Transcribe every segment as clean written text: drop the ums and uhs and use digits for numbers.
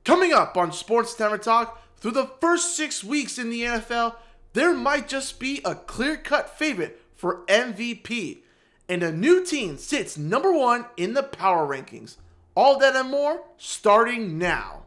Coming up on Sports Tavern Talk, through the first 6 weeks in the NFL, there might just be a clear-cut favorite for MVP, and a new team sits number 1 in the power rankings. All that and more, starting now.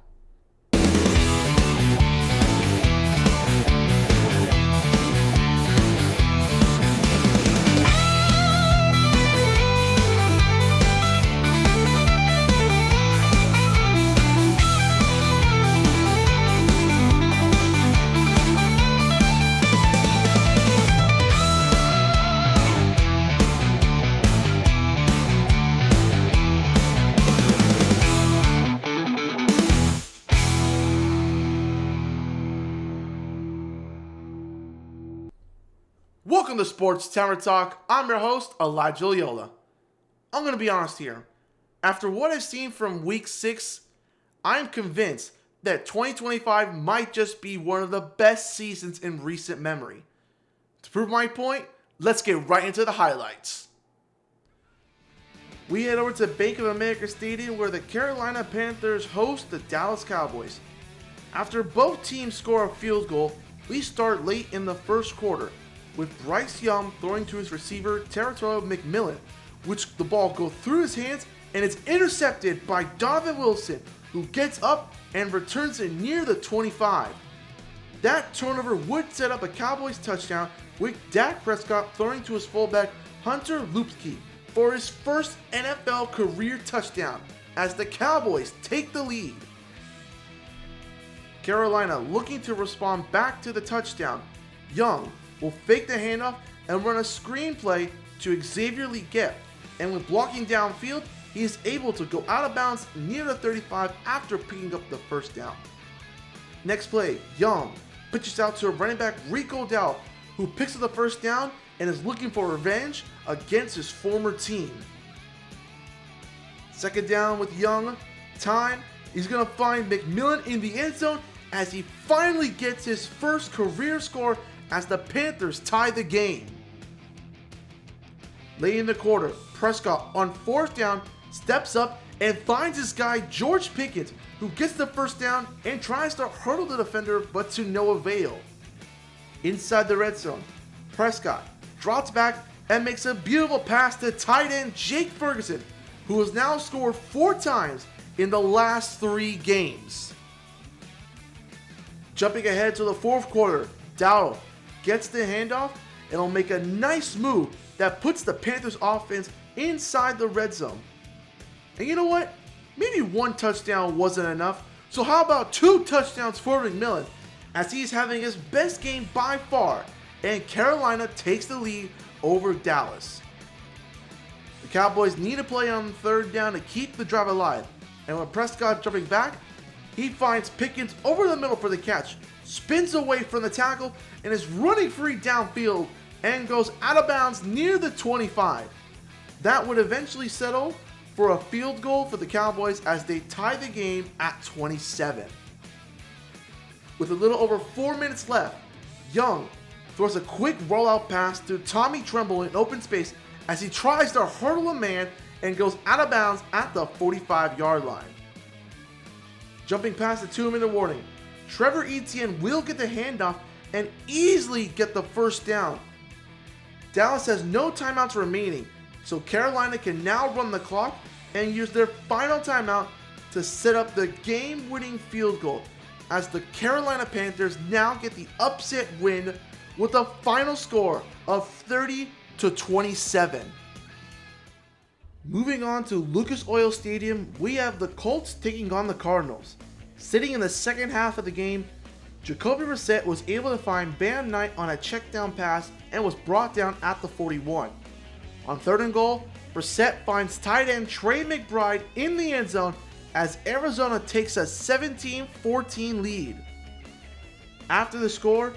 Welcome to Sports Tavern Talk. I'm your host, Elijah Loyola. I'm going to be honest here. After what I've seen from Week 6, I'm convinced that 2025 might just be one of the best seasons in recent memory. To prove my point, let's get right into the highlights. We head over to Bank of America Stadium where the Carolina Panthers host the Dallas Cowboys. After both teams score a field goal, we start late in the first quarter, with Bryce Young throwing to his receiver, Territorial McMillan, which the ball goes through his hands and is intercepted by Donovan Wilson, who gets up and returns it near the 25. That turnover would set up a Cowboys touchdown, with Dak Prescott throwing to his fullback, Hunter Lupke, for his first NFL career touchdown, as the Cowboys take the lead. Carolina looking to respond back to the touchdown. Young will fake the handoff and run a screen play to Xavier Legette, and with blocking downfield, he is able to go out of bounds near the 35 after picking up the first down. Next play, Young pitches out to running back Rico Dowdle, who picks up the first down and is looking for revenge against his former team. Second down with Young, time, he's going to find McMillan in the end zone as he finally gets his first career score as the Panthers tie the game. Late in the quarter, Prescott on fourth down steps up and finds his guy George Pickens, who gets the first down and tries to hurdle the defender, but to no avail. Inside the red zone, Prescott drops back and makes a beautiful pass to tight end Jake Ferguson, who has now scored 4 times in the last 3 games. Jumping ahead to the fourth quarter, Dowdle gets the handoff and will make a nice move that puts the Panthers offense inside the red zone. And you know what? Maybe 1 touchdown wasn't enough, so how about 2 touchdowns for McMillan, as he's having his best game by far, and Carolina takes the lead over Dallas. The Cowboys need a play on third down to keep the drive alive, and when Prescott jumping back, he finds Pickens over the middle for the catch, spins away from the tackle, and is running free downfield and goes out of bounds near the 25. That would eventually settle for a field goal for the Cowboys as they tie the game at 27. With a little over 4 minutes left, Young throws a quick rollout pass to Tommy Tremble in open space as he tries to hurdle a man and goes out of bounds at the 45-yard line. Jumping past the 2-minute warning, Trevor Etienne will get the handoff and easily get the first down. Dallas has no timeouts remaining, so Carolina can now run the clock and use their final timeout to set up the game-winning field goal, as the Carolina Panthers now get the upset win with a final score of 30-27. Moving on to Lucas Oil Stadium, we have the Colts taking on the Cardinals. Sitting in the second half of the game, Jacoby Brissett was able to find Bam Knight on a check-down pass and was brought down at the 41. On 3rd and goal, Brissett finds tight end Trey McBride in the end zone as Arizona takes a 17-14 lead. After the score,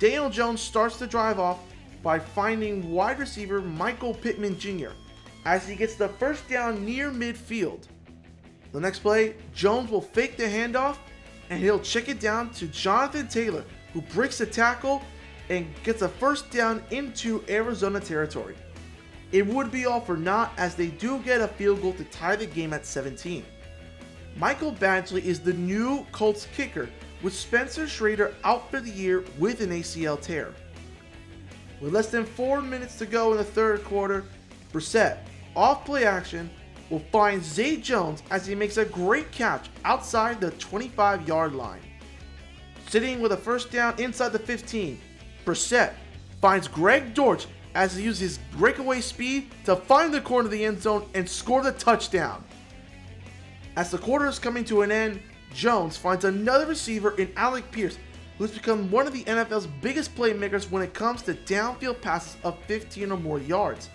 Daniel Jones starts the drive off by finding wide receiver Michael Pittman Jr. as he gets the first down near midfield. The next play, Jones will fake the handoff and he'll check it down to Jonathan Taylor, who breaks the tackle and gets a first down into Arizona territory. It would be all for naught as they do get a field goal to tie the game at 17. Michael Badgley is the new Colts kicker, with Spencer Schrader out for the year with an ACL tear. With less than 4 minutes to go in the third quarter, Brissett, off play action, will find Zay Jones as he makes a great catch outside the 25-yard line. Sitting with a first down inside the 15, Brissett finds Greg Dortch as he uses his breakaway speed to find the corner of the end zone and score the touchdown. As the quarter is coming to an end, Jones finds another receiver in Alec Pierce, who's become one of the NFL's biggest playmakers when it comes to downfield passes of 15 or more yards.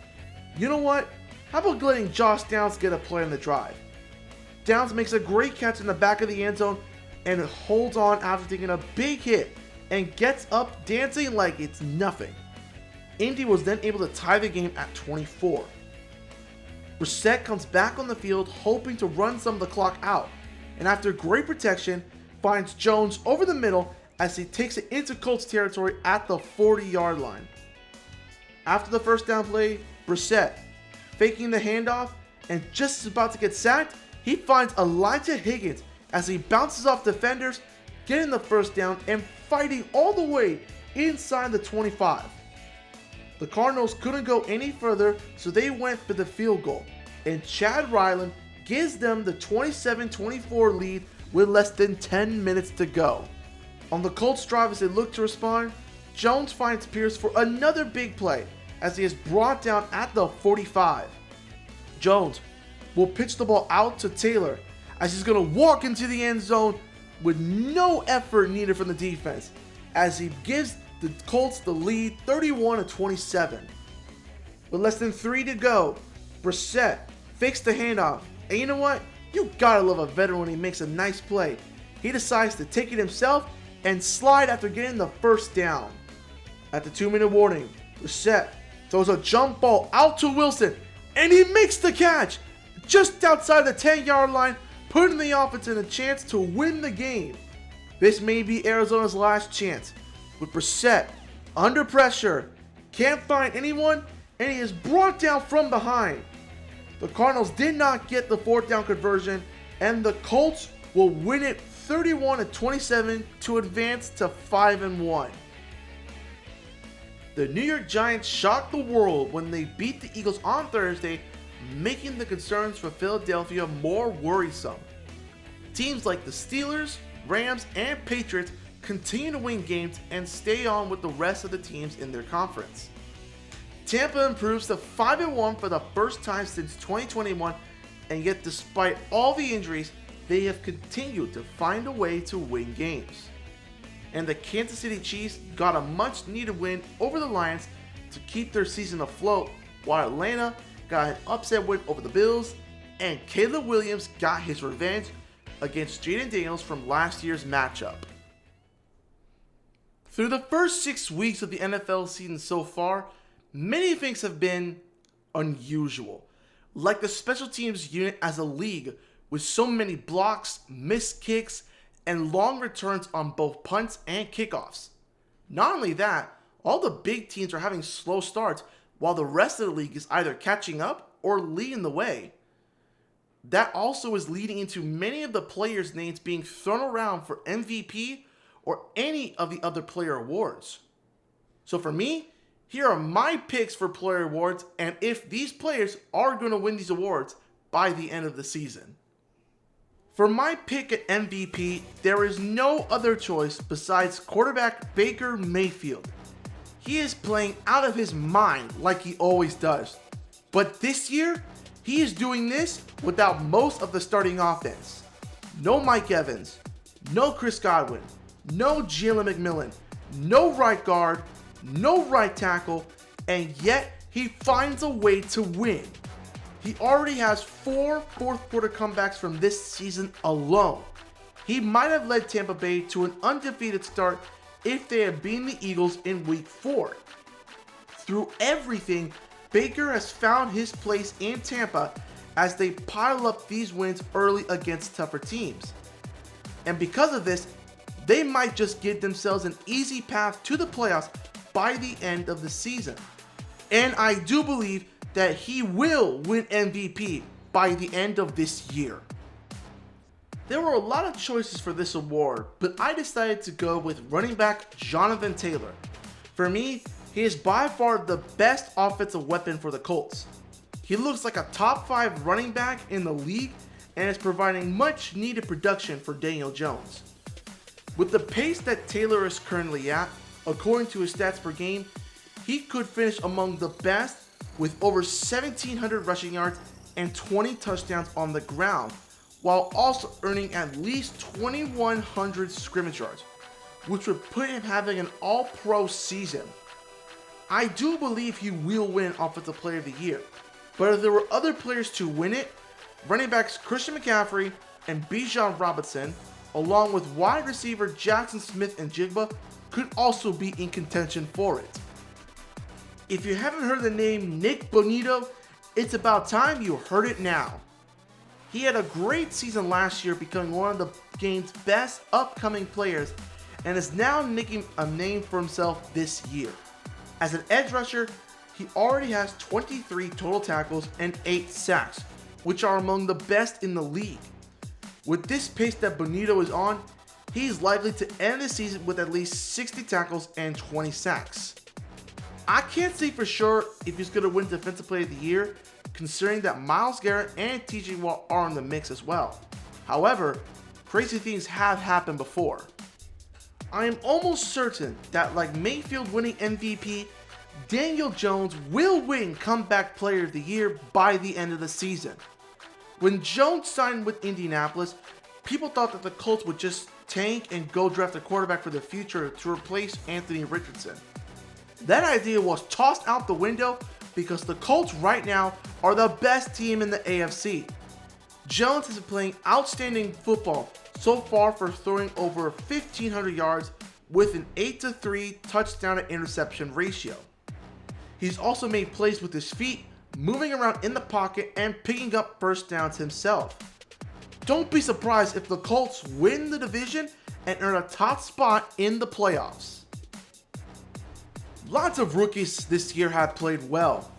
You know what? How about letting Josh Downs get a play on the drive? Downs makes a great catch in the back of the end zone and holds on after taking a big hit and gets up dancing like it's nothing. Indy was then able to tie the game at 24. Brissett comes back on the field hoping to run some of the clock out, and after great protection, finds Jones over the middle as he takes it into Colts territory at the 40-yard line. After the first down play, Brissett, faking the handoff and just as about to get sacked, he finds Elijah Higgins as he bounces off defenders, getting the first down and fighting all the way inside the 25. The Cardinals couldn't go any further, so they went for the field goal, and Chad Ryland gives them the 27-24 lead with less than 10 minutes to go. On the Colts drive as they look to respond, Jones finds Pierce for another big play as he is brought down at the 45. Jones will pitch the ball out to Taylor as he's going to walk into the end zone with no effort needed from the defense as he gives the Colts the lead 31-27. With less than 3 to go, Brissett fakes the handoff, and you know what? You gotta love a veteran when he makes a nice play. He decides to take it himself and slide after getting the first down. At the 2-minute warning, Brissett throws a jump ball out to Wilson, and he makes the catch just outside the 10-yard line, putting the offense in a chance to win the game. This may be Arizona's last chance, with Brissett under pressure, can't find anyone, and he is brought down from behind. The Cardinals did not get the 4th down conversion, and the Colts will win it 31-27 to advance to 5-1. The New York Giants shocked the world when they beat the Eagles on Thursday, making the concerns for Philadelphia more worrisome. Teams like the Steelers, Rams, and Patriots continue to win games and stay on with the rest of the teams in their conference. Tampa improves to 5-1 for the first time since 2021, and yet despite all the injuries, they have continued to find a way to win games. And the Kansas City Chiefs got a much needed win over the Lions to keep their season afloat, while Atlanta got an upset win over the Bills, and Caleb Williams got his revenge against Jaden Daniels from last year's matchup. Through the first 6 weeks of the NFL season so far, many things have been unusual, like the special teams unit as a league with so many blocks, missed kicks, and long returns on both punts and kickoffs. Not only that, all the big teams are having slow starts while the rest of the league is either catching up or leading the way. That also is leading into many of the players' names being thrown around for MVP or any of the other player awards. So for me, here are my picks for player awards and if these players are going to win these awards by the end of the season. For my pick at MVP, there is no other choice besides quarterback Baker Mayfield. He is playing out of his mind like he always does. But this year, he is doing this without most of the starting offense. No Mike Evans, no Chris Godwin, no Jalen McMillan, no right guard, no right tackle, and yet he finds a way to win. He already has 4 fourth quarter comebacks from this season alone. He might have led Tampa Bay to an undefeated start if they had beaten the Eagles in week 4. Through everything, Baker has found his place in Tampa as they pile up these wins early against tougher teams. And because of this, they might just give themselves an easy path to the playoffs by the end of the season. And I do believe that he will win MVP by the end of this year. There were a lot of choices for this award, but I decided to go with running back Jonathan Taylor. For me, he is by far the best offensive weapon for the Colts. He looks like a top 5 running back in the league and is providing much needed production for Daniel Jones. With the pace that Taylor is currently at, according to his stats per game, he could finish among the best with over 1,700 rushing yards and 20 touchdowns on the ground, while also earning at least 2,100 scrimmage yards, which would put him having an all-pro season. I do believe he will win Offensive Player of the Year, but if there were other players to win it, running backs Christian McCaffrey and Bijan Robinson, along with wide receiver Jackson Smith and Jigba, could also be in contention for it. If you haven't heard the name Nick Bonito, it's about time you heard it now. He had a great season last year, becoming one of the game's best upcoming players, and is now making a name for himself this year. As an edge rusher, he already has 23 total tackles and 8 sacks, which are among the best in the league. With this pace that Bonito is on, he's likely to end the season with at least 60 tackles and 20 sacks. I can't say for sure if he's going to win Defensive Player of the Year, considering that Myles Garrett and TJ Watt are in the mix as well. However, crazy things have happened before. I am almost certain that, like Mayfield winning MVP, Daniel Jones will win Comeback Player of the Year by the end of the season. When Jones signed with Indianapolis, people thought that the Colts would just tank and go draft a quarterback for the future to replace Anthony Richardson. That idea was tossed out the window because the Colts right now are the best team in the AFC. Jones has been playing outstanding football so far for throwing over 1,500 yards with an 8-3 touchdown to interception ratio. He's also made plays with his feet, moving around in the pocket and picking up first downs himself. Don't be surprised if the Colts win the division and earn a top spot in the playoffs. Lots of rookies this year have played well,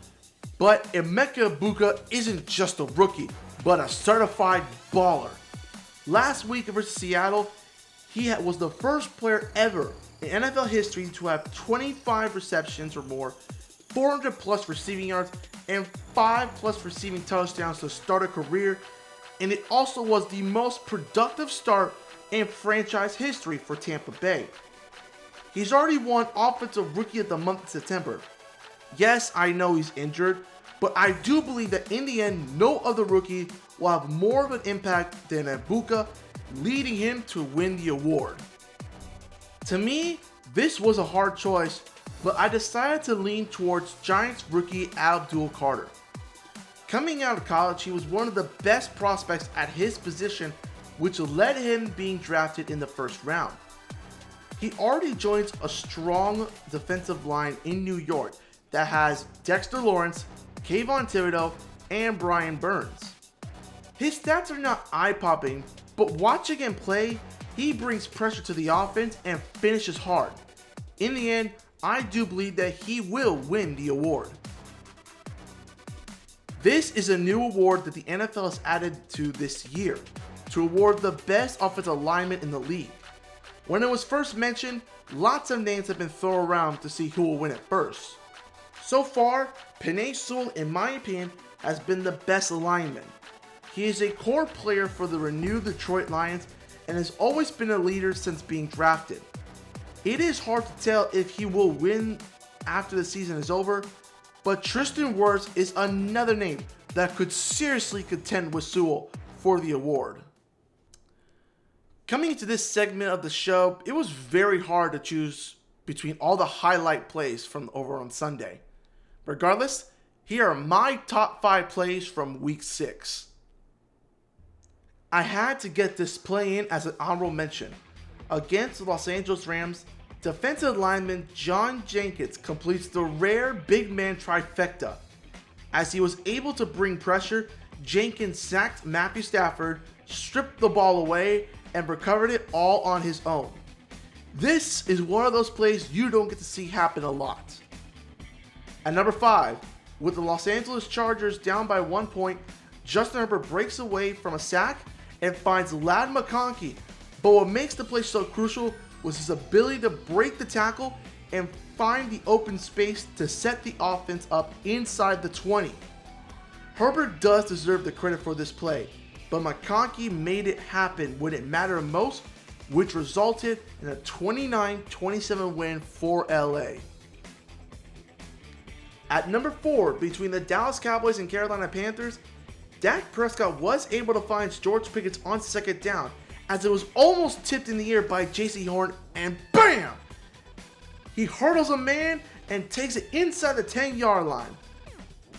but Emeka Egbuka isn't just a rookie, but a certified baller. Last week versus Seattle, he was the first player ever in NFL history to have 25 receptions or more, 400 plus receiving yards, and 5 plus receiving touchdowns to start a career, and it also was the most productive start in franchise history for Tampa Bay. He's already won Offensive Rookie of the Month in September. Yes, I know he's injured, but I do believe that in the end, no other rookie will have more of an impact than Egbuka, leading him to win the award. To me, this was a hard choice, but I decided to lean towards Giants rookie Abdul Carter. Coming out of college, he was one of the best prospects at his position, which led him being drafted in the first round. He already joins a strong defensive line in New York that has Dexter Lawrence, Kayvon Thibodeau, and Brian Burns. His stats are not eye-popping, but watching him play, he brings pressure to the offense and finishes hard. In the end, I do believe that he will win the award. This is a new award that the NFL has added to this year, to award the best offensive lineman in the league. When it was first mentioned, lots of names have been thrown around to see who will win it first. So far, Penei Sewell, in my opinion, has been the best lineman. He is a core player for the renewed Detroit Lions and has always been a leader since being drafted. It is hard to tell if he will win after the season is over, but Tristan Wirfs is another name that could seriously contend with Sewell for the award. Coming into this segment of the show, it was very hard to choose between all the highlight plays from over on Sunday. Regardless, here are my top 5 plays from week 6. I had to get this play in as an honorable mention. Against the Los Angeles Rams, defensive lineman John Jenkins completes the rare big man trifecta. As he was able to bring pressure, Jenkins sacked Matthew Stafford, stripped the ball away, and recovered it all on his own. This is one of those plays you don't get to see happen a lot. At number 5, with the Los Angeles Chargers down by 1 point, Justin Herbert breaks away from a sack and finds Ladd McConkey, but what makes the play so crucial was his ability to break the tackle and find the open space to set the offense up inside the 20. Herbert does deserve the credit for this play, but McConkey made it happen when it mattered most, which resulted in a 29-27 win for LA. At number 4, between the Dallas Cowboys and Carolina Panthers, Dak Prescott was able to find George Pickens on second down as it was almost tipped in the air by J.C. Horn, and BAM! He hurdles a man and takes it inside the 10-yard line.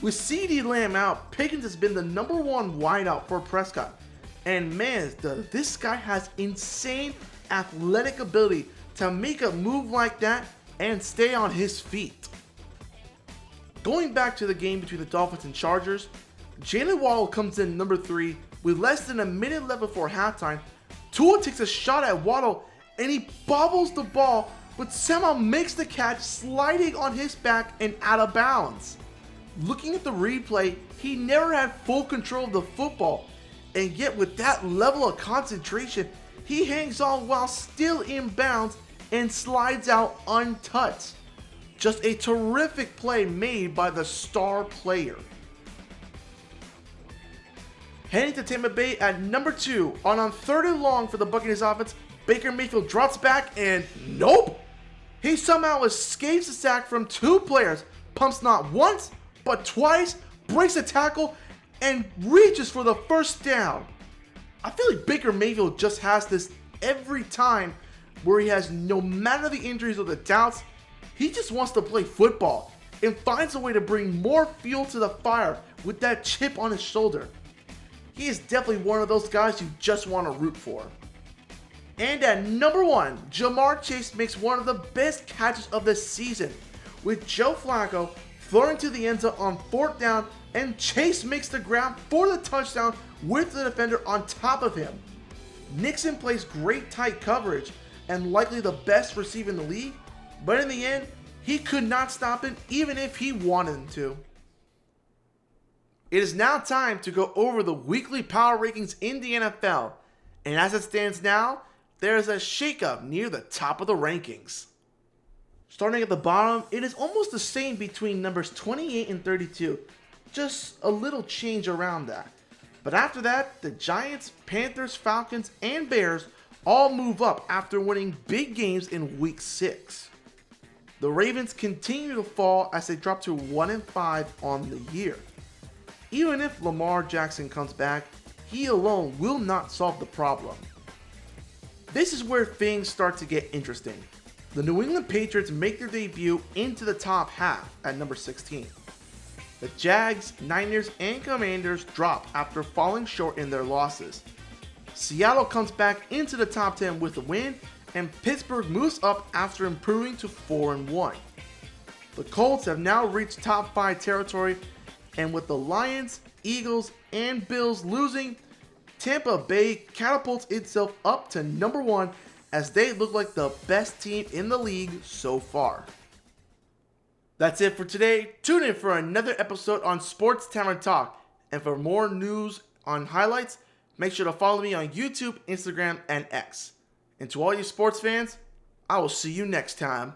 With CeeDee Lamb out, Pickens has been the number 1 wideout for Prescott. And man, this guy has insane athletic ability to make a move like that and stay on his feet. Going back to the game between the Dolphins and Chargers, Jalen Waddle comes in number 3 with less than a minute left before halftime. Tua takes a shot at Waddle and he bobbles the ball, but somehow makes the catch, sliding on his back and out of bounds. Looking at the replay, he never had full control of the football, and yet with that level of concentration, he hangs on while still in bounds and slides out untouched. Just a terrific play made by the star player. Heading to Tampa Bay at number 2, on 3rd and long for the Buccaneers offense, Baker Mayfield drops back and nope! He somehow escapes a sack from 2 players, pumps not once, but twice, breaks a tackle, and reaches for the first down. I feel like Baker Mayfield just has this every time where he has, no matter the injuries or the doubts, he just wants to play football and finds a way to bring more fuel to the fire with that chip on his shoulder. He is definitely one of those guys you just want to root for. And at number 1, Jamar Chase makes one of the best catches of the season, with Joe Flacco throwing to the end zone on 4th down, and Chase makes the grab for the touchdown with the defender on top of him. Nixon plays great tight coverage and likely the best receiver in the league, but in the end, he could not stop him even if he wanted him to. It is now time to go over the weekly power rankings in the NFL, and as it stands now, there is a shakeup near the top of the rankings. Starting at the bottom, it is almost the same between numbers 28 and 32, just a little change around that. But after that, the Giants, Panthers, Falcons, and Bears all move up after winning big games in week 6. The Ravens continue to fall as they drop to 1-5 on the year. Even if Lamar Jackson comes back, he alone will not solve the problem. This is where things start to get interesting. The New England Patriots make their debut into the top half at number 16. The Jags, Niners, and Commanders drop after falling short in their losses. Seattle comes back into the top 10 with a win, and Pittsburgh moves up after improving to 4-1. The Colts have now reached top 5 territory, and with the Lions, Eagles, and Bills losing, Tampa Bay catapults itself up to number 1 as they look like the best team in the league so far. That's it for today. Tune in for another episode on Sports Tavern Talk, and for more news on highlights, make sure to follow me on YouTube, Instagram, and X. And to all you sports fans, I will see you next time.